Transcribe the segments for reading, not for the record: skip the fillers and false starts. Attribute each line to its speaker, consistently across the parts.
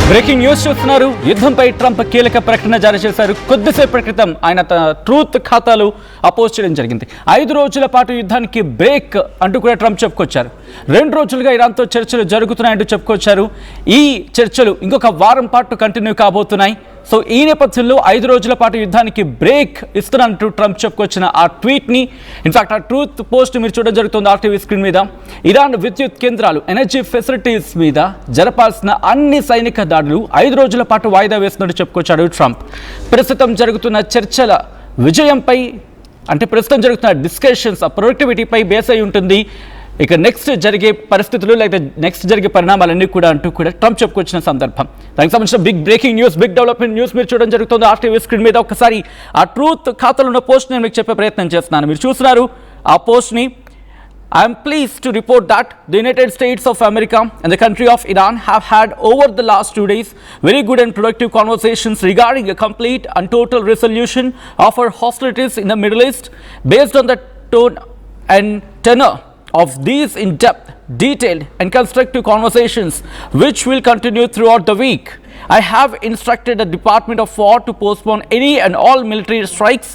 Speaker 1: Breaking news చూస్తున్నారు. యుద్ధంపై Trump కీలక ప్రకటన జారీ చేశారు. కొద్దిసేపటి క్రితం ఆయన తన ట్రూత్ ఖాతాలు పోస్ట్ చేయడం జరిగింది. 5 రోజుల పాటు యుద్ధానికి బ్రేక్ అంటూ కూడా ట్రంప్ చెప్పుకొచ్చారు. 2 రోజులుగా ఇరాన్తో చర్చలు జరుగుతున్నాయంటూ చెప్పుకొచ్చారు. ఈ చర్చలు ఇంకొక వారం పాటు కంటిన్యూ కాబోతున్నాయి. సో ఈ నేపథ్యంలో 5 రోజుల పాటు యుద్ధానికి బ్రేక్ ఇస్తున్నట్టు ట్రంప్ చెప్పుకొచ్చిన ఆ ట్వీట్ని, ఇన్ఫాక్ట్ ఆ ట్రూత్ పోస్ట్ మీరు చూడడం జరుగుతుంది ఆర్టీవీ స్క్రీన్ మీద. ఇరాన్ విద్యుత్ కేంద్రాలు, ఎనర్జీ ఫెసిలిటీస్ మీద జరపాల్సిన అన్ని సైనిక దాడులు 5 రోజుల పాటు వాయిదా వేస్తున్నట్టు చెప్పుకొచ్చాడు ట్రంప్. ప్రస్తుతం జరుగుతున్న చర్చల విజయంపై, అంటే ప్రస్తుతం జరుగుతున్న డిస్కషన్స్ ఆ ప్రొడక్టివిటీపై బేస్ అయి ఉంటుంది ఇక నెక్స్ట్ జరిగే పరిస్థితులు లేకపోతే నెక్స్ట్ జరిగే పరిణామాలన్నీ కూడా అంటూ కూడా ట్రంప్ చెప్పుకొచ్చిన సందర్భం. దానికి సంబంధించిన big breaking news, big development news మీరు చూడడం జరుగుతుంది ఆర్టీవీ స్క్రీన్ మీద. ఒకసారి ఆ ట్రూత్ ఖాతాలో ఉన్న పోస్ట్ నేను మీకు చెప్పే ప్రయత్నం చేస్తున్నాను. మీరు చూస్తున్నారు ఆ పోస్ట్ని. I am pleased to report that the United States of America and the country of Iran have had over the last 2 days very good and productive conversations regarding a complete and total resolution of our hostilities in the Middle East based on the tone and tenor of these in-depth, detailed and constructive conversations which will continue throughout the week. I have instructed the Department of War to postpone any and all military strikes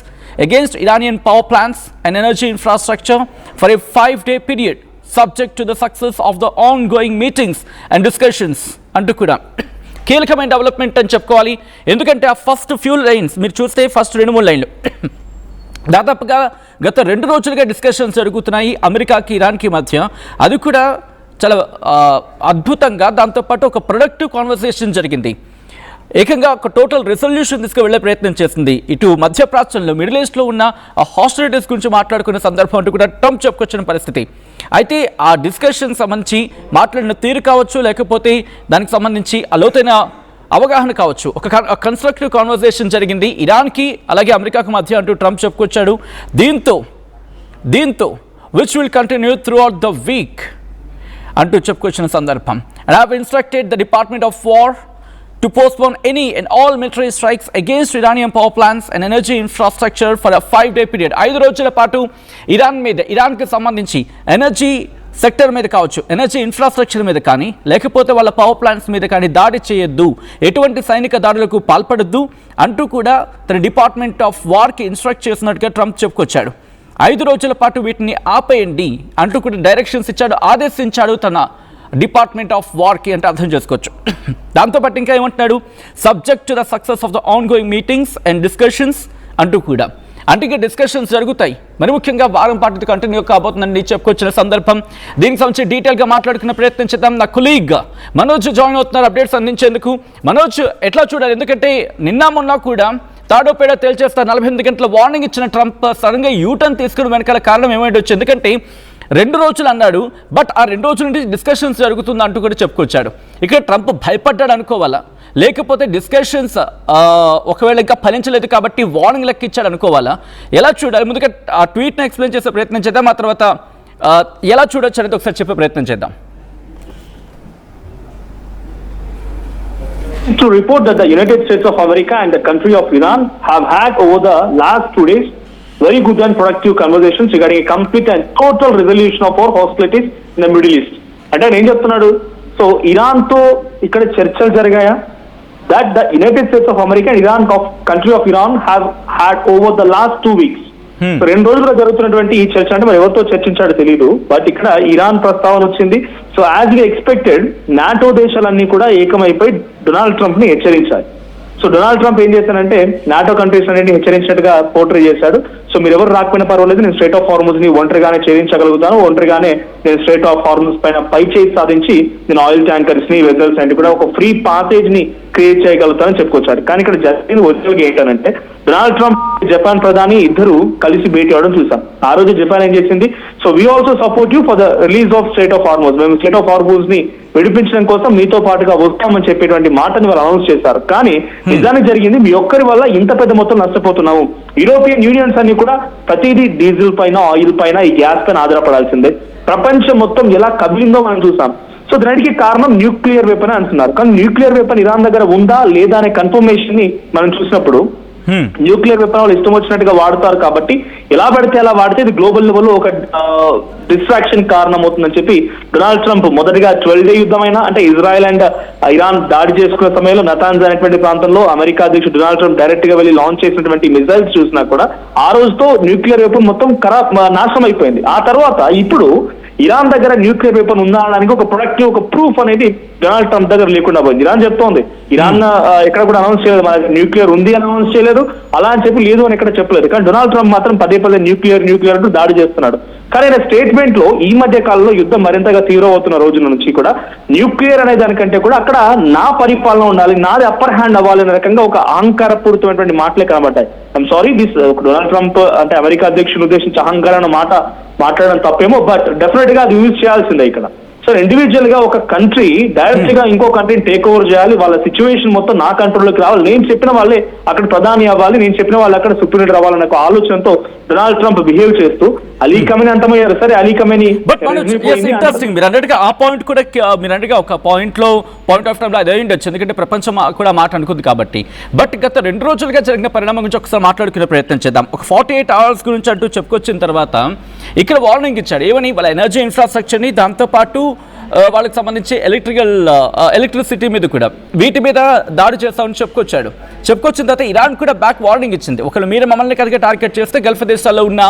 Speaker 1: against Iranian power plants and energy infrastructure for a 5-day period subject to the success of the ongoing meetings and discussions. అంటూ కూడా కీలకమైన development అని చెప్పుకోవాలి. ఎందుకంటే ఆ first few lines మీరు చూస్తే first 2-3 లైన్లు దాదాపుగా గత 2 రోజులుగా డిస్కషన్స్ జరుగుతున్నాయి అమెరికాకి ఇరాన్కి మధ్య. అది కూడా చాలా అద్భుతంగా, దాంతోపాటు ఒక ప్రొడక్టివ్ కాన్వర్సేషన్ జరిగింది. ఏకంగా ఒక టోటల్ రెజల్యూషన్ తీసుకువెళ్లే ప్రయత్నం చేసింది. ఇటు మధ్యప్రాచ్యంలో మిడిల్ ఈస్ట్లో ఉన్న ఆ హాస్టిలిటీస్ గురించి మాట్లాడుకునే సందర్భం అంటూ కూడా ట్రంప్ చెప్పుకొచ్చిన పరిస్థితి. అయితే ఆ డిస్కషన్ సంబంధించి మాట్లాడిన తీరు కావచ్చు, లేకపోతే దానికి సంబంధించి లోతైన అవగాహన కావచ్చు, ఒక కన్స్ట్రక్టివ్ కాన్వర్సేషన్ జరిగింది ఇరాన్కి అలాగే అమెరికాకు మధ్య అంటూ ట్రంప్ చెప్పుకొచ్చాడు. దీంతో which will continue through out the week అంటూ చెప్పుకొచ్చిన సందర్భం. And have instructed the department of war to postpone any and all military strikes against Iranian power plants and energy infrastructure for a 5-day period. 5 రోజుల పాటు ఇరాన్కి సంబంధించి energy sector మీద కావచ్చు, energy infrastructure మీద కానీ, లేకపోతే వాళ్ళ పవర్ ప్లాంట్స్ మీద కానీ దాడి చేయొద్దు, ఎటువంటి సైనిక దాడులకు పాల్పడొద్దు అంటూ కూడా తన డిపార్ట్మెంట్ ఆఫ్ వార్కి ఇన్స్ట్రక్ట్ చేసినట్టుగా ట్రంప్ చెప్పుకొచ్చాడు. 5 రోజుల పాటు వీటిని ఆపేయండి అంటూ కూడా డైరెక్షన్స్ ఇచ్చాడు, ఆదేశించాడు తన డిపార్ట్మెంట్ ఆఫ్ వార్కి అంటే అర్థం చేసుకోవచ్చు. దాంతోపాటు ఇంకా ఏమంటున్నాడు, subject to the success of the on going meetings and discussions అంటూ కూడా. అంటే ఇంకా డిస్కషన్స్ జరుగుతాయి, మరి ముఖ్యంగా వారం పాటు కంటిన్యూ కాబోతుందని చెప్పుకొచ్చిన సందర్భం. దీనికి సంబంధించి డీటెయిల్గా మాట్లాడుకునే ప్రయత్నం చేద్దాం. నా కొలీగ్ మనోజ్ జాయిన్ అవుతున్నారు అప్డేట్స్ అందించేందుకు. మనోజ్, ఎట్లా చూడాలి? ఎందుకంటే నిన్న మొన్న కూడా తాడోపేడ తేల్చేస్తారు 48 గంటల వార్నింగ్ ఇచ్చిన ట్రంప్ సడన్గా యూటర్న్ తీసుకుని వెనకాల కారణం ఏమైండొచ్చు? ఎందుకంటే 2 రోజులు అన్నాడు, బట్ ఆ 2 రోజుల నుంచి డిస్కషన్స్ జరుగుతుంది అంటూ కూడా చెప్పుకొచ్చాడు. ఇక్కడ ట్రంప్ భయపడ్డాడు అనుకోవాలా, లేకపోతే డిస్కషన్స్ ఒకవేళ ఇంకా ఫలించలేదు కాబట్టి వార్నింగ్ లెక్క ఇచ్చాడు అనుకోవాలా? ఎలా చూడాలి? ముందుగా ఆ ట్వీట్ని ఎక్స్ప్లెయిన్ చేసే ప్రయత్నం చేద్దాం, ఆ తర్వాత ఎలా చూడొచ్చు అనేది ఒకసారి చెప్పే ప్రయత్నం చేద్దాం.
Speaker 2: To report that the United States of America and the country of Iran have had over the last 2 days very good and productive conversations regarding a complete and total resolution of our hostilities in the Middle East. అంటే ఏం చెప్తున్నాడు? So Iran తో ఇక్కడ చర్చలు జరిగాయా? that the United States of America and Iran country of Iran have had over the last 2 weeks. So 2 రోజులుగా జరుగుతున్నటువంటి ఈ చర్చ అంటే మరి ఎవరితో చర్చించాడో తెలియదు, బట్ ఇక్కడ ఇరాన్ ప్రస్తావన వచ్చింది. So as we expected NATO దేశాలన్నీ కూడా ఏకమైపోయి డొనాల్డ్ ట్రంప్ ని హెచ్చరించాయి. సో డొనాల్డ్ ట్రంప్ ఏం చేశానంటే నాటో కంట్రీస్ అన్నింటినీ హెచ్చరించినట్టుగా పోర్ట్రే చేశాడు. సో మీరు ఎవరు రాకపోయినా పర్వాలేదు, నేను స్ట్రైట్ ఆఫ్ హార్మూజ్ ని ఒంటరిగానే ఛేదించగలుగుతాను, ఒంటరిగానే నేను స్ట్రైట్ ఆఫ్ హార్మూజ్ పైన పై చేయి సాధించి నేను ఆయిల్ ట్యాంకర్స్ ని, వెజల్స్ అంటే కూడా ఒక ఫ్రీ పాసేజ్ ని క్రియేట్ చేయగలుగుతానని చెప్పుకొచ్చారు. కానీ ఇక్కడ జరిగింది ఒరిజినల్ ఏంటంటే డొనాల్డ్ ట్రంప్ జపాన్ ప్రధాని ఇద్దరు కలిసి భేటీ అవడం చూసాం. ఆ రోజు జపాన్ ఏం చేసింది, so we also support you for the release of straight of Hormuz, మేము స్ట్రైట్ ఆఫ్ హార్మూజ్ ని విడిపించడం కోసం మీతో పాటుగా వస్తామని చెప్పేటువంటి మాటని వాళ్ళు అనౌన్స్ చేశారు. కానీ నిజానికి జరిగింది, మీ ఒక్కరి వల్ల ఇంత పెద్ద మొత్తం నష్టపోతున్నాము. యూరోపియన్ యూనియన్స్ అన్ని కూడా ప్రతిదీ డీజిల్ పైన, ఆయిల్ పైన, ఈ గ్యాస్ పైన ఆధారపడాల్సిందే. ప్రపంచం మొత్తం ఎలా కదిలిందో మనం చూసాం. సో దానికి కారణం న్యూక్లియర్ వెపన్ అంటున్నారు. కానీ న్యూక్లియర్ వెపన్ ఇరాన్ దగ్గర ఉందా లేదా అనే కన్ఫర్మేషన్ ని మనం చూసినప్పుడు న్యూక్లియర్ వెపన్ వాళ్ళు ఇష్టం వచ్చినట్టుగా వాడుతారు కాబట్టి ఎలా పడితే అలా వాడితే ఇది గ్లోబల్ లెవెల్లో ఒక డిస్ట్రాక్షన్ కారణం అవుతుందని చెప్పి డొనాల్డ్ ట్రంప్ మొదటిగా 12 డే యుద్ధమైనా అంటే ఇజ్రాయెల్ అండ్ ఇరాన్ దాడి చేసుకున్న సమయంలో నతాన్స్ అనేటువంటి ప్రాంతంలో అమెరికా అధ్యక్షుడు డొనాల్డ్ ట్రంప్ డైరెక్ట్ గా వెళ్ళి లాంచ్ చేసినటువంటి మిసైల్స్ చూసినా కూడా ఆ రోజుతో న్యూక్లియర్ వెపన్ మొత్తం నాశనం అయిపోయింది. ఆ తర్వాత ఇప్పుడు ఇరాన్ దగ్గర న్యూక్లియర్ వెపన్ ఉందా అనడానికి ఒక ప్రొడక్టివ్ ఒక ప్రూఫ్ అనేది డొనాల్డ్ ట్రంప్ దగ్గర లేకుండా పోయింది. ఇరాన్ చెప్తోంది, ఇరాన్ ఎక్కడ కూడా అనౌన్స్ చేయలేదు మన న్యూక్లియర్ ఉంది అని అనౌన్స్ చేయలేదు, అలా అని చెప్పి లేదు అని ఎక్కడ చెప్పలేదు. కానీ డొనాల్డ్ ట్రంప్ మాత్రం పదే న్యూక్లియర్ అంటూ దాడి చేస్తున్నాడు. కానీ ఆయన స్టేట్మెంట్ లో ఈ మధ్య కాలంలో యుద్ధం మరింతగా తీవ్రమవుతున్న రోజుల నుంచి కూడా న్యూక్లియర్ అనే దానికంటే కూడా అక్కడ నా పరిపాలన ఉండాలి, నాది అప్పర్ హ్యాండ్ అవ్వాలి అనే రకంగా ఒక అహంకారపూరితమైనటువంటి మాటలే కనబడ్డాయి. I'm sorry this Donald Trump అంటే అమెరికా అధ్యక్షుని ఉద్దేశించి అహంకారం మాట్లాడడం తప్పేమో, బట్ డెఫినెట్ గా అది యూజ్ చేయాల్సిందే ఇక్కడ. సో ఇండివిజువల్ గా ఒక కంట్రీ డైరెక్ట్ గా ఇంకో కంట్రీని టేక్ ఓవర్ చేయాలి, వాళ్ళ సిచ్యువేషన్ మొత్తం నా కంట్రోల్లోకి రావాలి, నేను చెప్పిన వాళ్ళే అక్కడ ప్రధాని అవ్వాలి, నేను చెప్పిన వాళ్ళు అక్కడ సుప్రీం లీడర్ అవ్వాలనే ఒక ఆలోచనతో డొనాల్డ్ ట్రంప్ బిహేవ్ చేస్తూ అలీ ఖమేనీ అంతమయ్యారు. సరే అలీ ఖమేనీ
Speaker 1: ఇంట్రెస్టింగ్ మీరు అన్నట్టుగా ఆ పాయింట్ కూడా మీరు అన్నట్టుగా ఒక పాయింట్ ఆఫ్ టైంలో అదే ఉండొచ్చు, ఎందుకంటే ప్రపంచం కూడా మాట అనుకుంది కాబట్టి. బట్ గత 2 రోజులుగా జరిగిన పరిణామం గురించి ఒకసారి మాట్లాడుకునే ప్రయత్నం చేద్దాం. ఒక 48 అవర్స్ గురించి అంటూ చెప్పుకొచ్చిన తర్వాత ఇక్కడ వార్నింగ్ ఇచ్చాడు. ఏమని? వాళ్ళ ఎనర్జీ ఇన్ఫ్రాస్ట్రక్చర్ని, దాంతోపాటు వాళ్ళకి సంబంధించి ఎలక్ట్రిసిటీ మీద కూడా వీటి మీద దాడి చేస్తామని చెప్పుకొచ్చిన తర్వాత ఇరాన్ కూడా బ్యాక్ వార్నింగ్ ఇచ్చింది. ఒకళ్ళు మీరు మమ్మల్ని కనుక టార్గెట్ చేస్తే గల్ఫ్ దేశాల్లో ఉన్న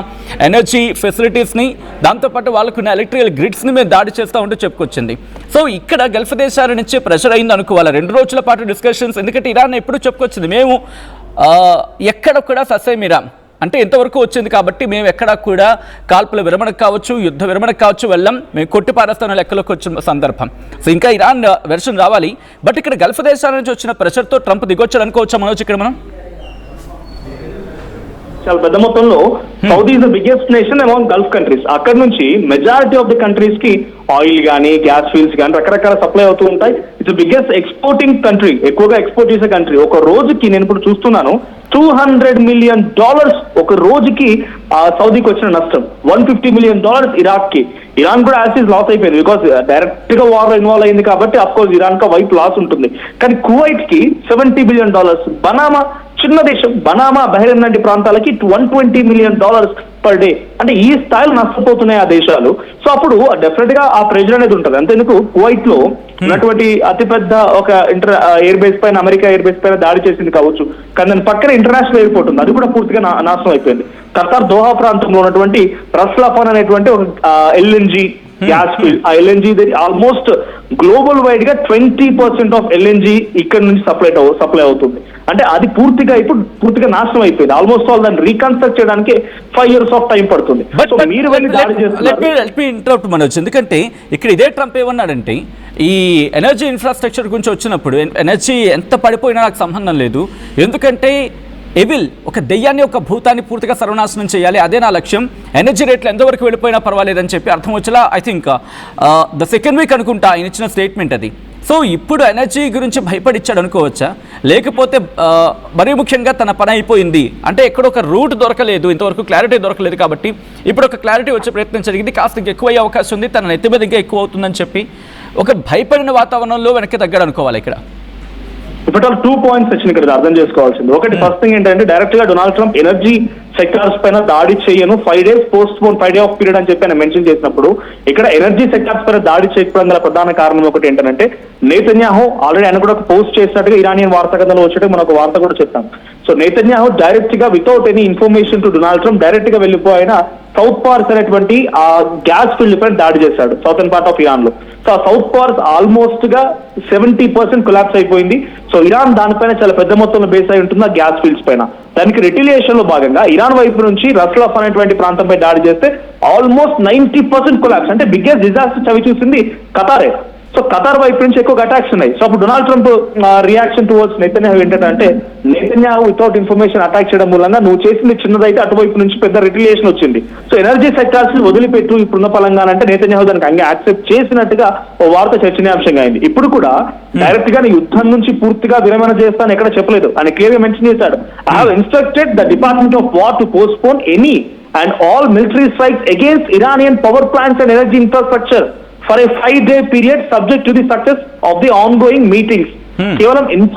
Speaker 1: ఎనర్జీ ఫెసిలిటీస్ని, దాంతోపాటు వాళ్ళకున్న ఎలక్ట్రికల్ గ్రిడ్స్ని మీద దాడి చేస్తామంటూ చెప్పుకొచ్చింది. సో ఇక్కడ గల్ఫ్ దేశాల నుంచి ప్రెషర్ అయింది అనుకోవాలి 2 రోజుల పాటు డిస్కషన్స్. ఎందుకంటే ఇరాన్ ఎప్పుడు చెప్పుకొచ్చింది మేము ఎక్కడ కూడా ససేమిరాం అంటే ఎంతవరకు వచ్చింది కాబట్టి మేము ఎక్కడా కూడా కాల్పుల విరమణకు కావచ్చు, యుద్ధ విరమణకు కావచ్చు వెళ్ళాం, మేము కొట్టిపారేస్తాన లెక్కలోకి వచ్చిన సందర్భం. సో ఇంకా ఇరాన్ వెర్షన్ రావాలి. బట్ ఇక్కడ గల్ఫ్ దేశాల నుంచి వచ్చిన ప్రెషర్తో ట్రంప్ దిగొచ్చాడు అనుకోవచ్చా మనోజ్? ఇక్కడ మనం
Speaker 2: చాలా పెద్ద మొత్తంలో Saudi is the biggest nation among Gulf countries. అక్కడ నుంచి మెజారిటీ ఆఫ్ ది కంట్రీస్ కి ఆయిల్ కానీ గ్యాస్ ఫీల్డ్స్ కానీ రకరకాల సప్లై అవుతూ ఉంటాయి. ఇట్స్ బిగ్గెస్ట్ ఎక్స్పోర్టింగ్ కంట్రీ, ఎక్కువగా ఎక్స్పోర్ట్ చేసే కంట్రీ. ఒక రోజుకి నేను ఇప్పుడు చూస్తున్నాను $200 million ఒక రోజుకి సౌదీకి వచ్చిన నష్టం, $150 million ఇరాక్ కి. ఇరాన్ కూడా యాసిడ్ లాస్ అయిపోయింది బికాస్ డైరెక్ట్ గా వార్ ఇన్వాల్వ్ అయింది కాబట్టి అఫ్ కోర్స్ ఇరాన్ కా వైపు లాస్ ఉంటుంది. కానీ కువైట్ కి $70 billion, బనామా చిన్న దేశం బనామా, బహ్రెయిన్ లాంటి ప్రాంతాలకి $120 million పర్ డే. అంటే ఈ స్థాయిలో నష్టపోతున్నాయి ఆ దేశాలు. సో అప్పుడు డెఫినెట్ గా ఆ ప్రెజర్ అనేది ఉంటుంది. అంతేందుకు కువైట్ లో ఉన్నటువంటి అతిపెద్ద ఒక ఎయిర్ బేస్ పైన, అమెరికా ఎయిర్ బేస్ పైన దాడి చేసింది కావచ్చు, కానీ దాని పక్కన ఇంటర్నేషనల్ ఎయిర్పోర్ట్ ఉంది, అది కూడా పూర్తిగా నాశనం అయిపోయింది. ఖతార్ దోహా ప్రాంతంలో ఉన్నటువంటి రస్ లఫాన్ అనేటువంటి ఒక ఎల్ఎన్జీ గ్యాస్ ఫీల్డ్, ఆ ఎల్ఎన్జీ ఆల్మోస్ట్ గ్లోబల్ వైడ్ గా 20% ఆఫ్ ఎల్ఎన్జీ ఇక్కడ నుంచి సప్లై అవుతుంది. అంటే అది పూర్తిగా నాశనం అయిపోయింది. ఆల్మోస్ట్ ఆల్ దాన్ని రీకన్స్ట్రక్ట్ చేయడానికి 5 years ఆఫ్ టైం పడుతుంది. మీరు వెళ్ళి దాడి
Speaker 1: చేస్తున్నారు మనోజ్, ఎందుకంటే ఇక్కడ ఇదే ట్రంప్ ఏమన్నాడంటే ఈ ఎనర్జీ ఇన్ఫ్రాస్ట్రక్చర్ గురించి వచ్చినప్పుడు ఎనర్జీ ఎంత పడిపోయినా నాకు సంబంధం లేదు, ఎందుకంటే ఎవిల్ ఒక దెయ్యాన్ని, ఒక భూతాన్ని పూర్తిగా సర్వనాశనం చేయాలి, అదే నా లక్ష్యం, ఎనర్జీ రేట్లు ఎంతవరకు వెళ్ళిపోయినా పర్వాలేదని చెప్పి అర్థం వచ్చేలా I think the second week అనుకుంటా ఆయన ఇచ్చిన స్టేట్మెంట్ అది. సో ఇప్పుడు ఎనర్జీ గురించి భయపడిచ్చాడు అనుకోవచ్చా, లేకపోతే మరీ ముఖ్యంగా తన పని అయిపోయింది అంటే ఎక్కడ ఒక రూట్ దొరకలేదు, ఇంతవరకు క్లారిటీ దొరకలేదు కాబట్టి ఇప్పుడు ఒక క్లారిటీ వచ్చే ప్రయత్నం జరిగింది, కాస్త ఎక్కువ అయ్యే అవకాశం ఉంది, తన నెత్తి మీద ఇంకా ఎక్కువ అవుతుందని చెప్పి ఒక భయపడిన వాతావరణంలో వెనక్కి తగ్గాడు అనుకోవాలి ఇక్కడ?
Speaker 2: ఇప్పుడు 2 points వచ్చింది ఇక్కడ అర్థం చేసుకోవాల్సింది. ఒకటి, ఫస్ట్ థింగ్ ఏంటంటే డైరెక్ట్ గా డొనాల్డ్ ట్రంప్ ఎనర్జీ సెక్టార్స్ పైన దాడి చేయను, 5 days post phone, 5 day of period అని చెప్పి ఆయన మెన్షన్ చేసినప్పుడు ఇక్కడ ఎనర్జీ సెక్టార్స్ పైన దాడి చేయకపోవడం గల ప్రధాన కారణం ఒకటి ఏంటంటే నేతన్యాహు ఆల్రెడీ ఆయన కూడా పోస్ట్ చేసినట్టుగా ఇరానియన్ వార్తా కథలో వచ్చేట్టు మనం ఒక వార్త కూడా చెప్తాం. సో నేతన్యాహు డైరెక్ట్ గా without any information to Donald Trump direct గా వెళ్ళిపోయిన సౌత్ పార్స్ అనేటువంటి ఆ గ్యాస్ ఫీల్డ్ పైన దాడి చేశాడు సౌతర్న్ పార్ట్ ఆఫ్ ఇరాన్ లో. సో ఆ సౌత్ పార్స్ ఆల్మోస్ట్ గా 70% కొలాప్స్ అయిపోయింది. సో ఇరాన్ దానిపైన చాలా పెద్ద మొత్తంలో బేస్ అయి ఉంటుంది ఆ గ్యాస్ ఫీల్డ్స్ పైన. దానికి రిటిలియేషన్ లో భాగంగా ఇరాన్ వైపు నుంచి రస్లఫ్ అనేటువంటి ప్రాంతంపై దాడి చేస్తే ఆల్మోస్ట్ 90% కొలాప్స్. అంటే బిగ్గెస్ట్ డిజాస్టర్ చవి చూసింది ఖతారే. సో ఖతార్ వైపు నుంచి ఎక్కువ అటాక్స్ ఉన్నాయి. సో అప్పుడు Donald Trump reaction towards Netanyahu ఏంటంటే నెతన్యాహు వితౌట్ ఇన్ఫర్మేషన్ అటాక్ చేయడం మూలంగా నువ్వు చేసింది చిన్నదైతే అటువైపు నుంచి పెద్ద రిటిలియేషన్ వచ్చింది. సో ఎనర్జీ సెక్టార్స్ వదిలిపెట్టు ఇప్పుడున్న పలంగా అంటే నెతన్యాహు దానికి అంగే యాక్సెప్ట్ చేసినట్టుగా ఓ వార్త చర్చనీయాంశంగా అయింది. ఇప్పుడు కూడా డైరెక్ట్ గా యుద్ధం నుంచి పూర్తిగా విరమణ చేస్తాను ఎక్కడ చెప్పలేదు, ఆయన క్లియర్ గా మెన్షన్ చేశాడు. I have instructed the department of war to postpone any and all military strikes against Iranian power plants and energy infrastructure for a 5-day period subject to the success of the ongoing meetings. కేవలం